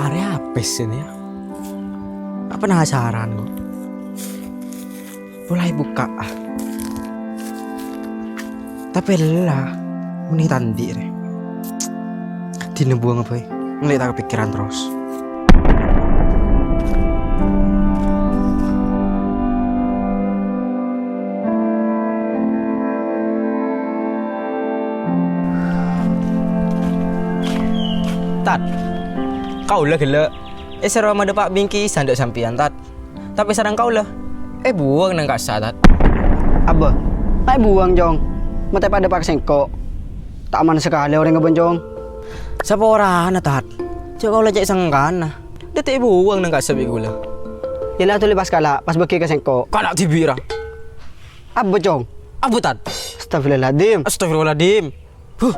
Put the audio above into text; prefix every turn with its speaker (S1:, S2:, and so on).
S1: Area apes ini ya? Apa penasaran gue? Mulai buka tapi lelah muni tandi nih. Dina buang apa ya? Ngeliat kepikiran terus. Tat, kau lah gila. Serama ada Pak Bingki sandok sampian tat. Tapi sarang kau lah. Buang nang kasa tat.
S2: Apa? Buang jong. Mata pada pak sengkok. Tak aman sekali orang ngebencong.
S1: Siapa orang na tat? Cak kau lajak sangkan na. Dia tak buang nang kasa bigula.
S2: Yalah tu lepas kala pas beki ke sengkok.
S1: Kala tibira.
S2: Apa jong?
S1: Apa tat?
S2: Astagfirullahaladzim.
S1: Astagfirullahaladzim. Huh,